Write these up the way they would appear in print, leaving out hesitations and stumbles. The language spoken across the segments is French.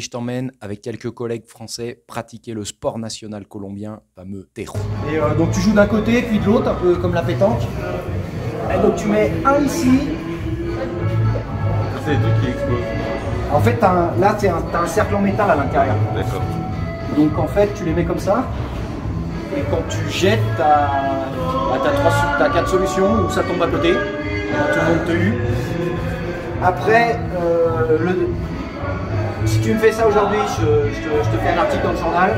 je t'emmène avec quelques collègues français pratiquer le sport national colombien, fameux tejo. Et donc tu joues d'un côté puis de l'autre, un peu comme la pétanque. Et donc tu mets un ici. C'est les trucs qui explosent. En fait, là, tu as un cercle en métal à l'intérieur. D'accord. Donc en fait, tu les mets comme ça. Et quand tu jettes, tu as 4 solutions où ça tombe à côté. Tout le monde te hue. Après, si tu me fais ça aujourd'hui, je te fais un article dans le journal.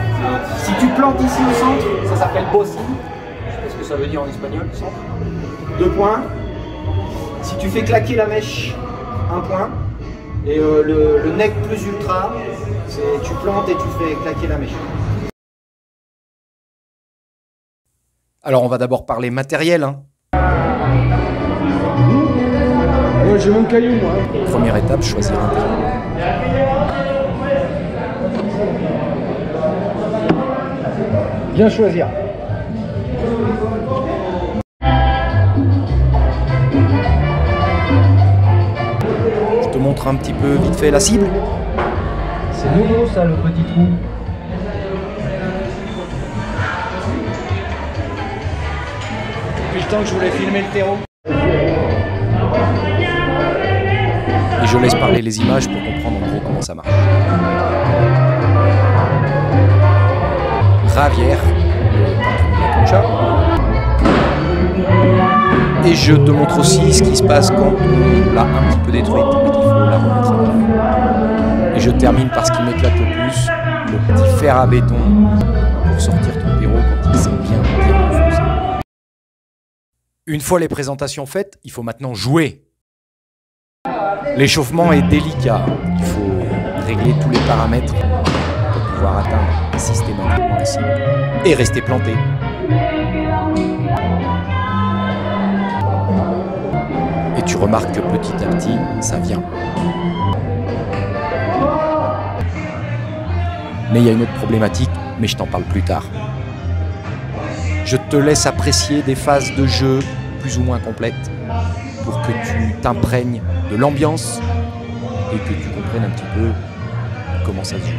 Si tu plantes ici au centre, ça s'appelle bossing. Je sais pas ce que ça veut dire en espagnol, centre. 2 points. Si tu fais claquer la mèche, 1 point. Et le neck plus ultra, c'est tu plantes et tu fais claquer la mèche. Alors on va d'abord parler matériel. Hein. Ouais, j'ai mon caillou moi. Première étape, choisir un terrain. Bien choisir. Je te montre un petit peu vite fait la cible. C'est nouveau ça, le petit trou. Depuis le temps que je voulais filmer le terreau. Et je laisse parler les images pour comprendre en gros comment ça marche. Javier, le patron de la concha. Et je te montre aussi ce qui se passe quand on l'a un petit peu détruite et qu'il faut la remettre à neuf. Et je termine par ce qui m'éclate le plus, le petit fer à béton pour sortir ton terreau quand il s'est bien enfoncé. Une fois les présentations faites, il faut maintenant jouer. L'échauffement est délicat. Il faut régler tous les paramètres pour pouvoir atteindre systématiquement la cible et rester planté. Et tu remarques que petit à petit, ça vient. Mais il y a une autre problématique, mais je t'en parle plus tard. Je te laisse apprécier des phases de jeu plus ou moins complètes pour que tu t'imprègnes de l'ambiance et que tu comprennes un petit peu comment ça se joue.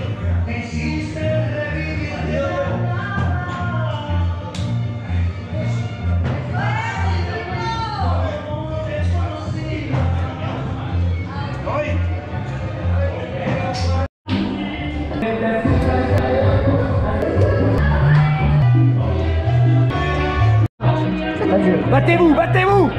Battez-vous, battez-vous!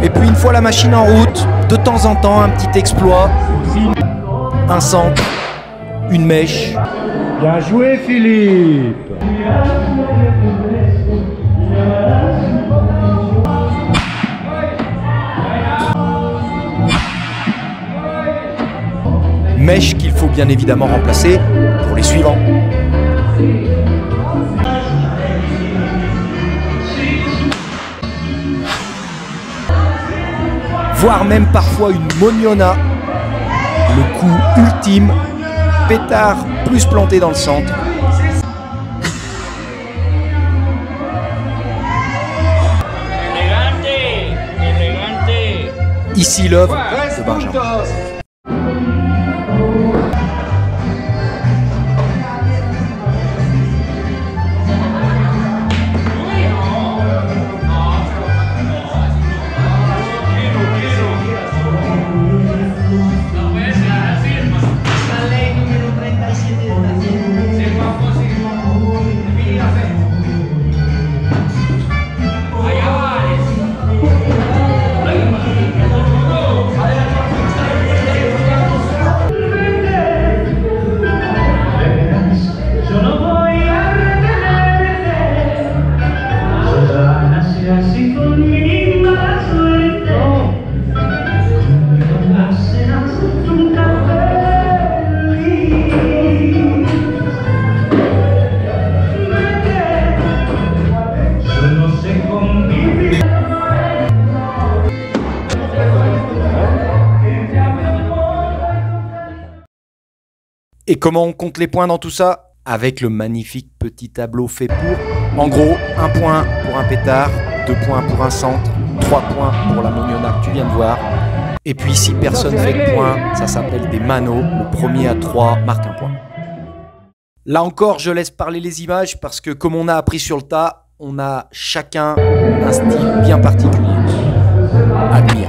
Et puis une fois la machine en route, de temps en temps un petit exploit, un centre, une mèche. Bien joué Philippe! Mèche qu'il faut bien évidemment remplacer pour les suivants. Voire même parfois une mognona, le coup ultime, pétard plus planté dans le centre. Ici l'œuvre de Benjamin. Et comment on compte les points dans tout ça? Avec le magnifique petit tableau fait pour. En gros, 1 point pour un pétard, 2 points pour un centre, 3 points pour la mignonnaire que tu viens de voir. Et puis si personne fait de points, ça s'appelle des manos. Le premier à 3 marque un point. Là encore, je laisse parler les images parce que comme on a appris sur le tas, on a chacun un style bien particulier. Admire.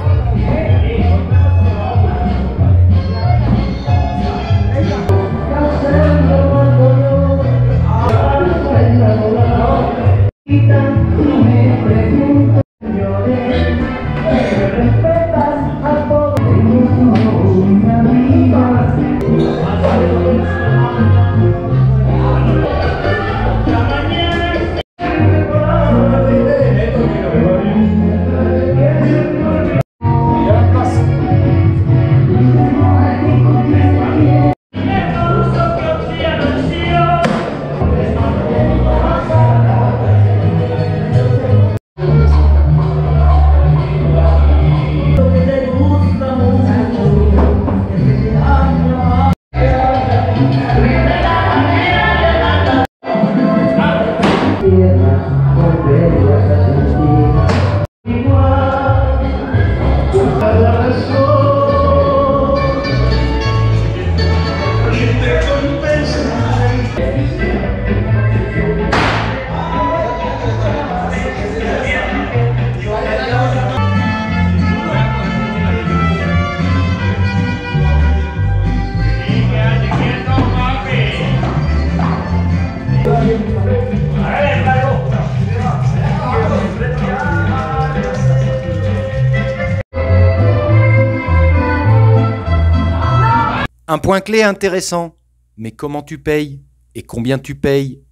Un point clé intéressant, mais comment tu payes et combien tu payes?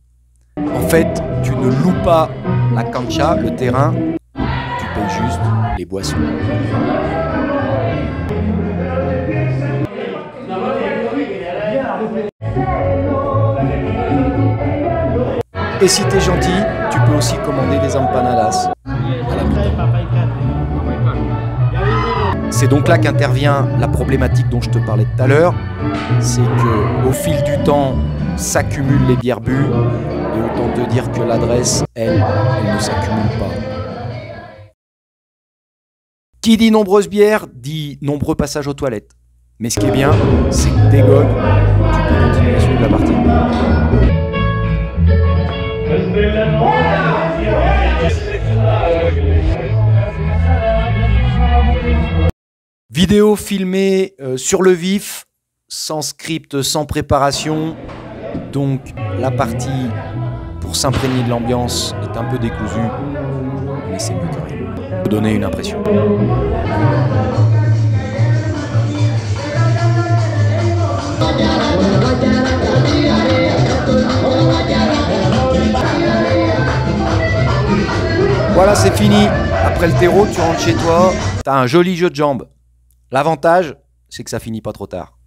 En fait, tu ne loues pas la cancha, le terrain, tu payes juste les boissons. Et si t'es gentil, tu peux aussi commander des empanadas à la mi-temps. C'est donc là qu'intervient la problématique dont je te parlais tout à l'heure, c'est que au fil du temps s'accumulent les bières bues, et autant te dire que l'adresse, elle ne s'accumule pas. Qui dit nombreuses bières, dit nombreux passages aux toilettes. Mais ce qui est bien, c'est que t'es gog, tu peux continuer à suivre la partie. Vidéo filmée sur le vif, sans script, sans préparation. Donc la partie pour s'imprégner de l'ambiance est un peu décousue, mais c'est mieux que rien. Pour donner une impression. Voilà, c'est fini. Après le terreau, tu rentres chez toi, t'as un joli jeu de jambes. L'avantage, c'est que ça finit pas trop tard.